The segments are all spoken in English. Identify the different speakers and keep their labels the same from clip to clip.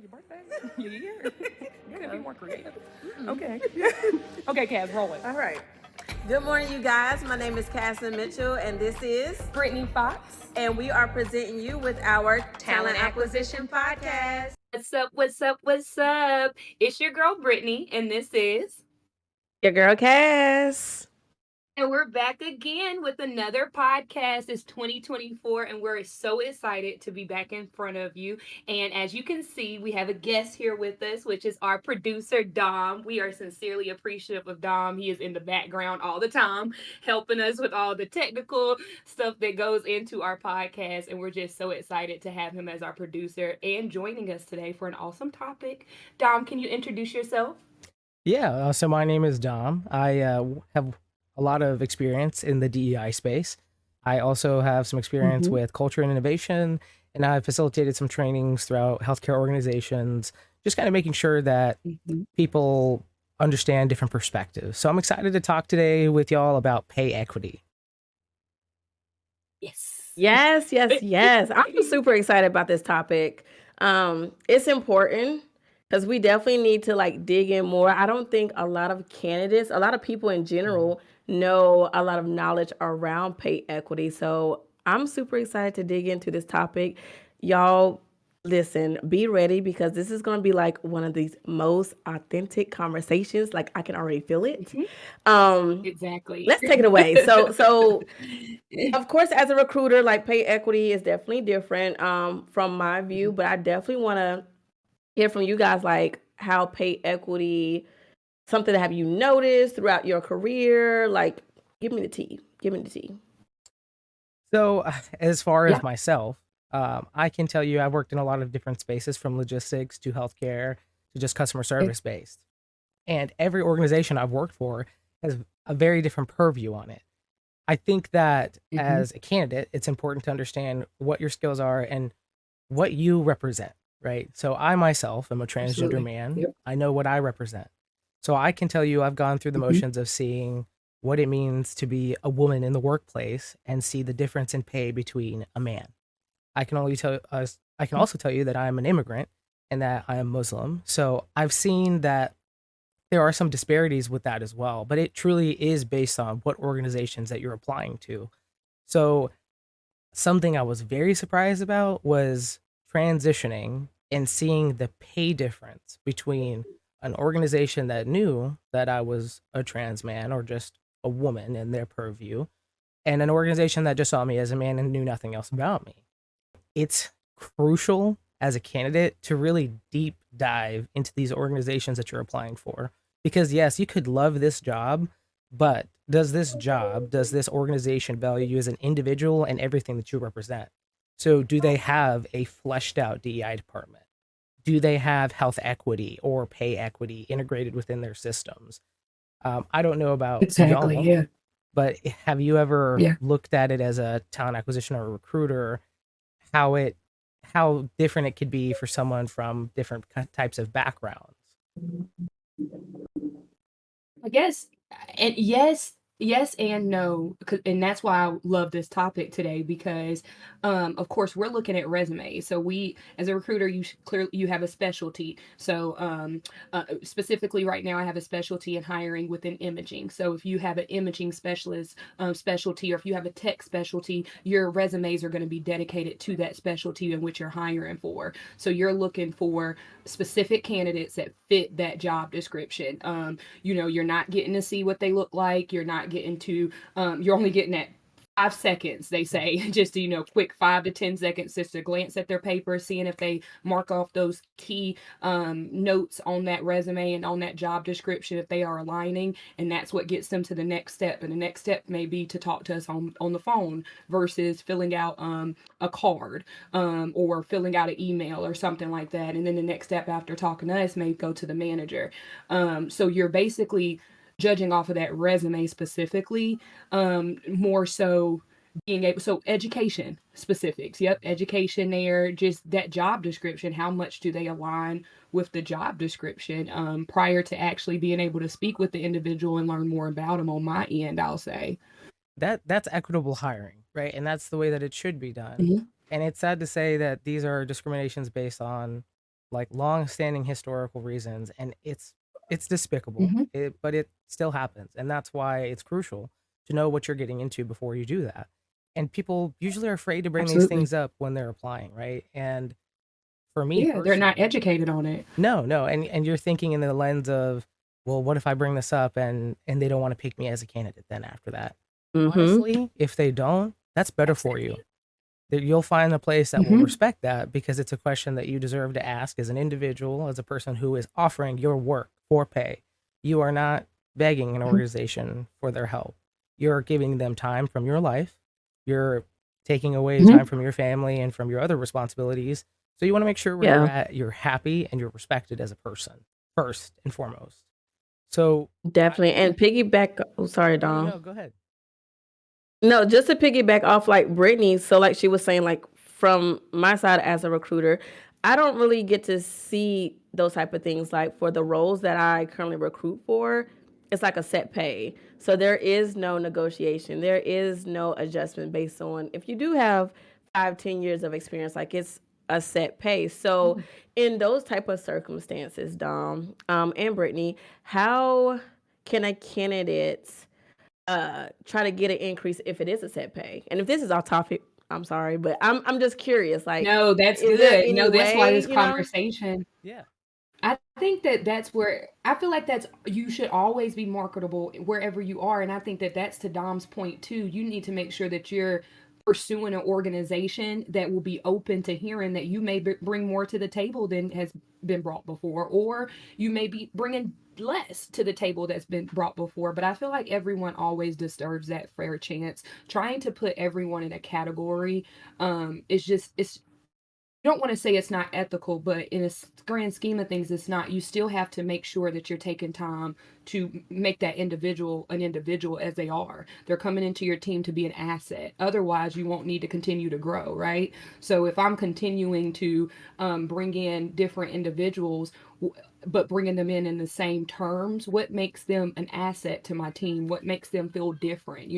Speaker 1: your birthday? Your year? You gotta be more creative.
Speaker 2: Mm-mm.
Speaker 1: Okay. Okay, Kaz, roll it.
Speaker 2: All right. Good morning, you guys. My name is Cassie Mitchell, and this is
Speaker 1: Brittany Fox.
Speaker 2: and we are presenting you with our Talent Acquisition Podcast.
Speaker 3: What's up? What's up? What's up? It's your girl Brittany, and this is.
Speaker 2: Your girl Cass.
Speaker 3: And we're back again with another podcast. It's 2024, and we're so excited to be back in front of you. And as you can see, we have a guest here with us, which is our producer, Dom. We are sincerely appreciative of Dom. He is in the background all the time, helping us with all the technical stuff that goes into our podcast. And we're just so excited to have him as our producer and joining us today for an awesome topic. Dom, can you introduce yourself?
Speaker 4: Yeah, so my name is Dom. I have a lot of experience in the DEI space. I also have some experience with culture and innovation, and I've facilitated some trainings throughout healthcare organizations, just kind of making sure that people understand different perspectives. So I'm excited to talk today with y'all about pay equity.
Speaker 3: Yes.
Speaker 2: Yes. I'm super excited about this topic. It's important because we definitely need to dig in more. I don't think a lot of candidates, a lot of people in general know a lot of knowledge around pay equity. So I'm super excited to dig into this topic. Y'all, listen, be ready because this is going to be like one of these most authentic conversations. Like I can already feel it.
Speaker 3: Exactly.
Speaker 2: Let's take it away. So of course, as a recruiter, like pay equity is definitely different from my view, but I definitely want to hear from you guys, like how pay equity, something that have you noticed throughout your career? Like, give me the tea.
Speaker 4: So as far as myself, I can tell you I've worked in a lot of different spaces, from logistics to healthcare to just customer service based. And every organization I've worked for has a very different purview on it. I think that as a candidate, it's important to understand what your skills are and what you represent, right? So I myself am a transgender man. I know what I represent. So I can tell you I've gone through the motions of seeing what it means to be a woman in the workplace and see the difference in pay between a man. I can also tell you that I'm an immigrant and that I am Muslim. So I've seen that there are some disparities with that as well, but it truly is based on what organizations that you're applying to. So something I was very surprised about was transitioning and seeing the pay difference between an organization that knew that I was a trans man or just a woman in their purview, and an organization that just saw me as a man and knew nothing else about me. It's crucial as a candidate to really deep dive into these organizations that you're applying for. Because yes, you could love this job, but does this organization value you as an individual and everything that you represent? So do they have a fleshed out DEI department? Do they have health equity or pay equity integrated within their systems? I don't know about y'all, but have you ever looked at it as a talent acquisition or a recruiter, how different it could be for someone from different types of backgrounds?
Speaker 3: I guess, and yes and no, and that's why I love this topic today because, of course, we're looking at resumes. So we, as a recruiter, you have a specialty. So specifically right now, I have a specialty in hiring within imaging. So if you have an imaging specialist specialty, or if you have a tech specialty, your resumes are going to be dedicated to that specialty in which you're hiring for. So you're looking for specific candidates that fit that job description. You're not getting to see what they look like. You're not getting to, you're only getting that 5 seconds, they say, just to, quick 5 to 10 seconds just to glance at their paper, seeing if they mark off those key notes on that resume and on that job description, if they are aligning. And that's what gets them to the next step. And the next step may be to talk to us on the phone versus filling out a card or filling out an email or something like that. And then the next step after talking to us may go to the manager. So you're basically judging off of that resume specifically, more so being able, so education specifics, education there, just that job description, how much do they align with the job description prior to actually being able to speak with the individual and learn more about them on my end, I'll say.
Speaker 4: That's equitable hiring, right? And that's the way that it should be done. And it's sad to say that these are discriminations based on like long-standing historical reasons, and it's despicable,
Speaker 3: Hmm.
Speaker 4: but it still happens, and that's why it's crucial to know what you're getting into before you do that. And people usually are afraid to bring these
Speaker 3: Absolutely.
Speaker 4: things up when they're applying, right? And for me
Speaker 3: Yeah, they're not
Speaker 4: personally,
Speaker 3: educated on it.
Speaker 4: no, and you're thinking in the lens of, well, what if I bring this up and they don't want to pick me as a candidate then after that?
Speaker 2: Mm-hmm.
Speaker 4: Honestly, if they don't, that's better for you. That you'll find a place that will
Speaker 3: Hmm.
Speaker 4: respect that, because it's a question that you deserve to ask as an individual, as a person who is offering your work for pay. You are not begging an organization for their help. You're giving them time from your life. You're taking away
Speaker 3: Hmm.
Speaker 4: time from your family and from your other responsibilities. So you want to make sure where you're
Speaker 2: Yeah,
Speaker 4: at, you're happy and you're respected as a person, first and foremost. So,
Speaker 2: definitely. And piggyback. Oh, sorry, Dom.
Speaker 4: no, go ahead.
Speaker 2: No, just to piggyback off like Brittany, so like she was saying, like from my side as a recruiter, I don't really get to see those type of things. Like for the roles that I currently recruit for, it's like a set pay. So there is no negotiation. There is no adjustment based on if you do have 5, 10 years of experience, like it's a set pay. So in those type of circumstances, Dom, and Brittany, how can a candidate try to get an increase if it is a set pay? And if this is off topic, I'm sorry, but I'm just curious. Like,
Speaker 3: No, that's
Speaker 2: is there
Speaker 3: good.
Speaker 2: any
Speaker 3: No, that's why
Speaker 2: way,
Speaker 3: this conversation.
Speaker 4: Yeah.
Speaker 3: I think that that's where I feel like that's you should always be marketable wherever you are, and I think that that's to Dom's point too. You need to make sure that you're pursuing an organization that will be open to hearing that you may bring more to the table than has been brought before, or you may be bringing less to the table that's been brought before. But I feel like everyone always deserves that fair chance. Trying to put everyone in a category, it's just it's don't want to say it's not ethical, but in a grand scheme of things, it's not. You still have to make sure that you're taking time to make that individual an individual as they are. They're coming into your team to be an asset. Otherwise, you won't need to continue to grow, right? So if I'm continuing to bring in different individuals, but bringing them in the same terms, what makes them an asset to my team? What makes them feel different?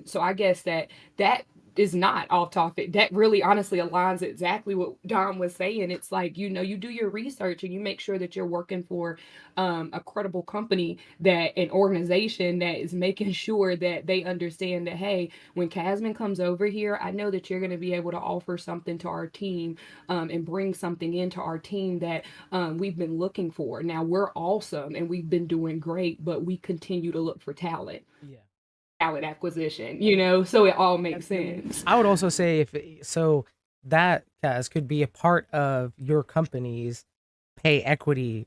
Speaker 3: So I guess that is not off topic. That really honestly aligns exactly what Dom was saying. It's like, you do your research and you make sure that you're working for a credible company, that an organization that is making sure that they understand that, hey, when Casman comes over here, I know that you're going to be able to offer something to our team and bring something into our team that we've been looking for. Now we're awesome and we've been doing great, but we continue to look for talent.
Speaker 4: Yeah.
Speaker 3: Talent acquisition, so it all makes sense.
Speaker 4: I would also say that Kaz could be a part of your company's pay equity.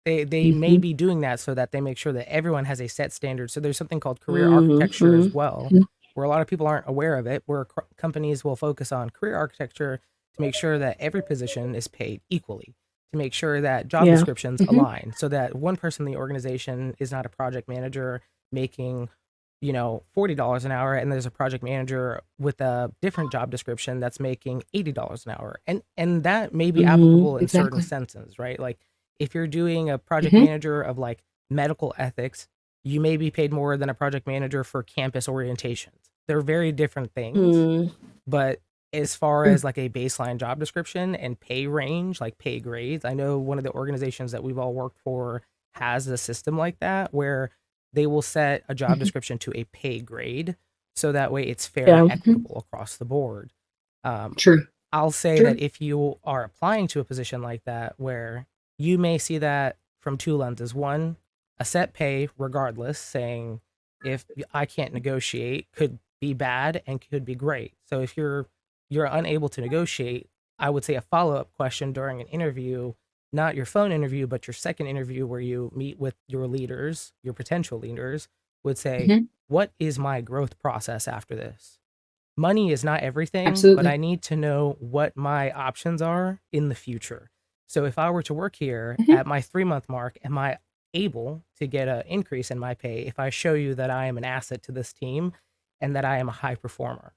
Speaker 4: They may be doing that so that they make sure that everyone has a set standard. So there's something called career architecture as well, where a lot of people aren't aware of it, where companies will focus on career architecture to make sure that every position is paid equally, to make sure that job
Speaker 2: Yeah.
Speaker 4: descriptions align, so that one person in the organization is not a project manager making $40 an hour, and there's a project manager with a different job description that's making $80 an hour, and that may be applicable in certain
Speaker 3: Exactly.
Speaker 4: senses, right? Like if you're doing a project
Speaker 3: Mhm.
Speaker 4: manager of like medical ethics, you may be paid more than a project manager for campus orientations. They're very different things,
Speaker 2: Mm,
Speaker 4: but as far as like a baseline job description and pay range, like pay grades, I know one of the organizations that we've all worked for has a system like that where they will set a job
Speaker 3: Mhm.
Speaker 4: description to a pay grade, so that way it's fair
Speaker 2: yeah.
Speaker 4: and equitable across the board.
Speaker 3: True.
Speaker 4: I'll say
Speaker 3: True.
Speaker 4: that if you are applying to a position like that, where you may see that from two lenses. One, a set pay, regardless, saying if I can't negotiate, could be bad and could be great. So if you're unable to negotiate, I would say a follow-up question during an interview, not your phone interview, but your second interview where you meet with your leaders, your potential leaders, would say,
Speaker 3: Mhm.
Speaker 4: what is my growth process after this? Money is not everything, but
Speaker 3: Absolutely.
Speaker 4: I need to know what my options are in the future. So if I were to work here
Speaker 3: Mhm.
Speaker 4: at my 3-month mark, am I able to get an increase in my pay if I show you that I am an asset to this team and that I am a high performer?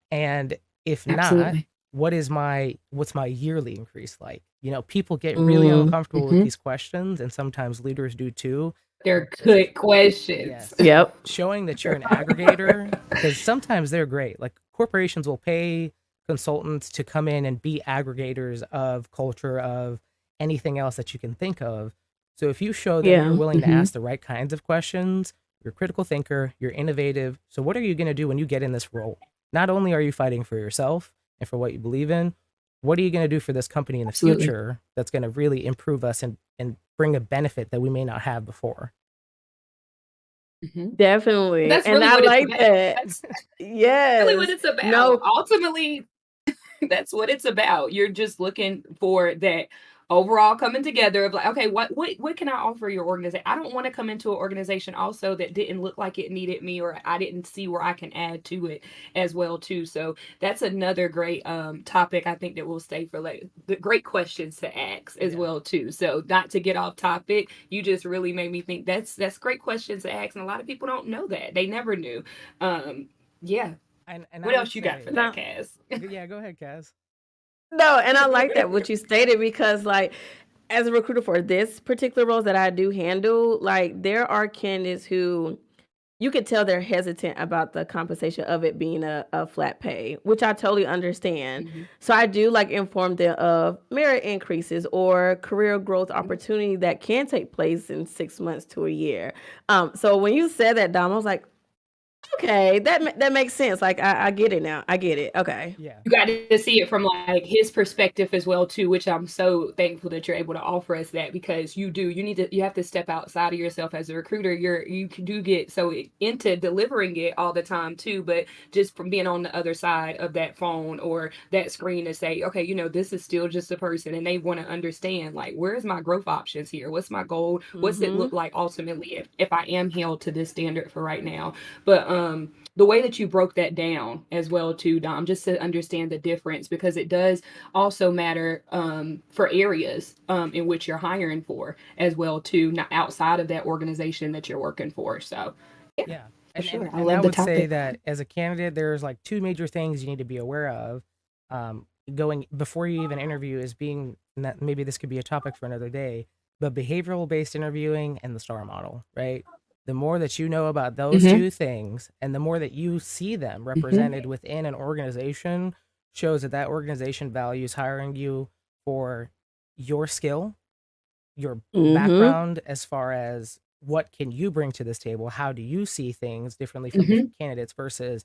Speaker 4: And if not,
Speaker 3: Absolutely.
Speaker 4: what's my yearly increase like? People get really uncomfortable with
Speaker 3: Mhm.
Speaker 4: these questions, and sometimes leaders do too.
Speaker 3: They're good questions.
Speaker 4: Yes.
Speaker 2: Yep.
Speaker 4: Showing that you're an aggregator, because sometimes they're great. Like corporations will pay consultants to come in and be aggregators of culture, of anything else that you can think of. So if you show that
Speaker 2: Yeah.
Speaker 4: you're willing to
Speaker 3: Mhm.
Speaker 4: ask the right kinds of questions, you're a critical thinker, you're innovative. So what are you going to do when you get in this role? Not only are you fighting for yourself and for what you believe in, what are you going to do for this company in the
Speaker 3: Absolutely.
Speaker 4: future that's going to really improve us and bring a benefit that we may not have before?
Speaker 3: Mhm.
Speaker 2: Definitely.
Speaker 3: That's
Speaker 2: And
Speaker 3: really
Speaker 2: I
Speaker 3: what it's
Speaker 2: like
Speaker 3: about.
Speaker 2: that.
Speaker 3: That's really what
Speaker 2: Yes.
Speaker 3: it's about.
Speaker 2: No,
Speaker 3: Ultimately, that's what it's about. You're just looking for that overall coming together of like, okay, what can I offer your organization? I don't want to come into an organization also that didn't look like it needed me, or I didn't see where I can add to it as well too. So that's another great topic I think that we'll stay for like the great questions to ask as
Speaker 4: Yeah.
Speaker 3: well too. So not to get off topic, you just really made me think that's great questions to ask, and a lot of people don't know that. They never knew. Yeah.
Speaker 4: And
Speaker 3: What
Speaker 4: I
Speaker 3: else
Speaker 4: would
Speaker 3: you got for
Speaker 4: say,
Speaker 3: that,
Speaker 2: no,
Speaker 3: Kaz?
Speaker 4: yeah, go ahead, Kaz.
Speaker 2: no, and I like that what you stated because like as a recruiter for this particular roles that I do handle, like there are candidates who you could tell they're hesitant about the compensation of it being a flat pay, which I totally understand.
Speaker 3: Mhm.
Speaker 2: So I do like inform them of merit increases or career growth opportunity that can take place in 6 months to a year. So when you said that, Dom, I was like, okay, that makes sense. Like I get it now. I get it. Okay.
Speaker 4: Yeah.
Speaker 3: You got to see it from like his perspective as well too, which I'm so thankful that you're able to offer us that, because you have to step outside of yourself as a recruiter. You do get so into delivering it all the time too, but just from being on the other side of that phone or that screen to say, okay, this is still just a person, and they want to understand like, where's my growth options here? What's my goal? What's it
Speaker 2: Mm-hmm.
Speaker 3: look like ultimately if I am held to this standard for right now? But the way that you broke that down as well too, Dom, just to understand the difference, because it does also matter for areas in which you're hiring for as well too, not outside of that organization that you're working for. So yeah,
Speaker 4: Yeah.
Speaker 3: for
Speaker 4: And,
Speaker 3: sure.
Speaker 4: and,
Speaker 3: I
Speaker 4: and I
Speaker 3: love the
Speaker 4: would say
Speaker 3: topic.
Speaker 4: that as a candidate, there's like two major things you need to be aware of going before you even interview is being, and that maybe this could be a topic for another day, but behavioral based interviewing and the STAR model, right? The more that you know about those
Speaker 3: Mm-hmm.
Speaker 4: two things and the more that you see them
Speaker 3: Mm-hmm.
Speaker 4: represented within an organization shows that that organization values hiring you for your skill, your
Speaker 2: Mm-hmm.
Speaker 4: background as far as what can you bring to this table, how do you see things differently from
Speaker 3: Mm-hmm.
Speaker 4: different candidates versus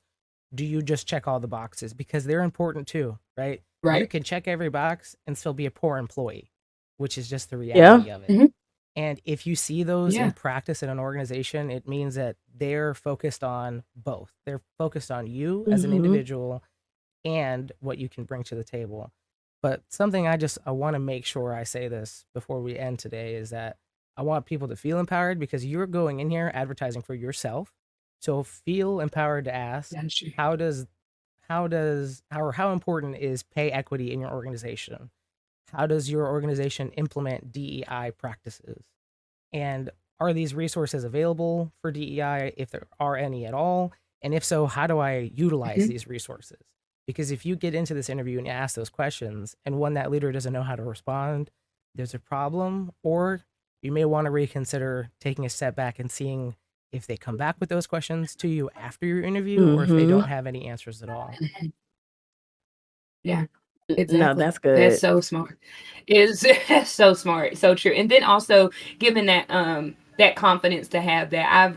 Speaker 4: do you just check all the boxes, because they're important too, right? You
Speaker 3: Right.
Speaker 4: can check every box and still be a poor employee, which is just the
Speaker 2: Yeah.
Speaker 4: reality of it.
Speaker 3: Mm-hmm.
Speaker 4: And if you see those in
Speaker 3: Yeah.
Speaker 4: practice in an organization, it means that they're focused on both. They're focused on you as an
Speaker 2: Mm-hmm.
Speaker 4: individual and what you can bring to the table. But something I want to make sure I say this before we end today is that I want people to feel empowered because you're going in here advertising for yourself. So feel empowered to ask,
Speaker 3: That's true.
Speaker 4: how important is pay equity in your organization? How does your organization implement DEI practices? And are these resources available for DEI if there are any at all? And if so, how do I utilize
Speaker 3: Mm-hmm.
Speaker 4: these resources? Because if you get into this interview and you ask those questions and one that leader doesn't know how to respond, there's a problem. Or you may want to reconsider taking a step back and seeing if they come back with those questions to you after your interview or if they
Speaker 2: Mm-hmm.
Speaker 4: don't have any answers at all.
Speaker 3: Yeah.
Speaker 2: No,
Speaker 3: Exactly.
Speaker 2: that's
Speaker 3: That's
Speaker 2: good.
Speaker 3: so smart. Is so smart, so true. And then also given that confidence to have that,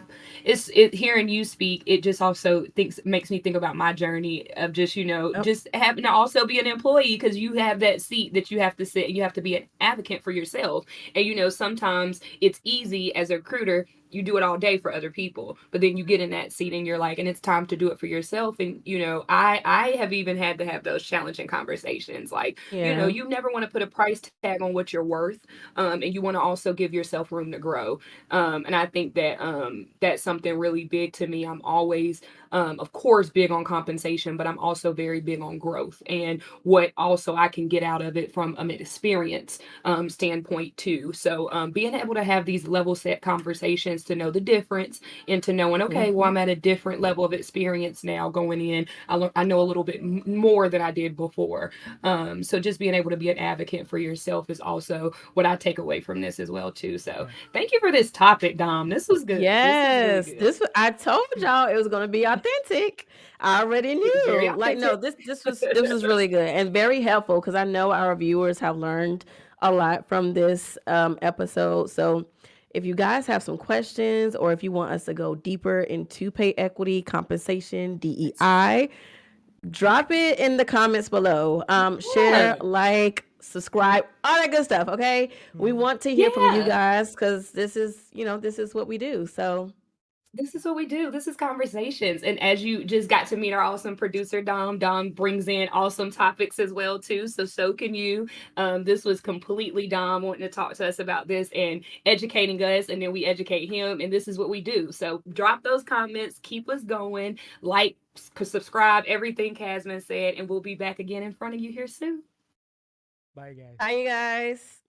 Speaker 3: hearing you speak, it just also makes me think about my journey of just
Speaker 2: Yep.
Speaker 3: just having to also be an employee, because you have that seat that you have to sit, and you have to be an advocate for yourself. And sometimes it's easy as a recruiter, you do it all day for other people, but then you get in that seat and you're like, and it's time to do it for yourself. And I have even had to have those challenging conversations, like,
Speaker 2: Yeah.
Speaker 3: you never want to put a price tag on what you're worth, and you want to also give yourself room to grow. And I think that that's something really big to me. I'm always of course big on compensation, but I'm also very big on growth and what also I can get out of it from an experience standpoint too. So being able to have these level set conversations to know the difference, and to knowing, okay, well,
Speaker 2: Mm-hmm.
Speaker 3: I'm at a different level of experience now going in. I know a little bit more than I did before. So just being able to be an advocate for yourself is also what I take away from this as well too. So thank you for this topic, Dom. This was good. This is really
Speaker 2: Yes,
Speaker 3: good.
Speaker 2: I told y'all it was gonna be our authentic. I already
Speaker 3: Very
Speaker 2: knew. Like, no,
Speaker 3: authentic.
Speaker 2: this was really good and very helpful because I know our viewers have learned a lot from this episode. So if you guys have some questions or if you want us to go deeper into pay equity, compensation, DEI, drop it in the comments below. Share,
Speaker 3: Yeah.
Speaker 2: like, subscribe, all that good stuff. Okay. We want to hear from you
Speaker 3: Yeah.
Speaker 2: guys because this is, this is what we do. So
Speaker 3: This is what we do. This is conversations. And as you just got to meet our awesome producer, Dom, Dom brings in awesome topics as well, too. So can you. This was completely Dom wanting to talk to us about this and educating us, and then we educate him. And this is what we do. So drop those comments, keep us going, like, subscribe, everything Casman said, and we'll be back again in front of you here soon.
Speaker 4: Bye, guys.
Speaker 2: bye, you guys.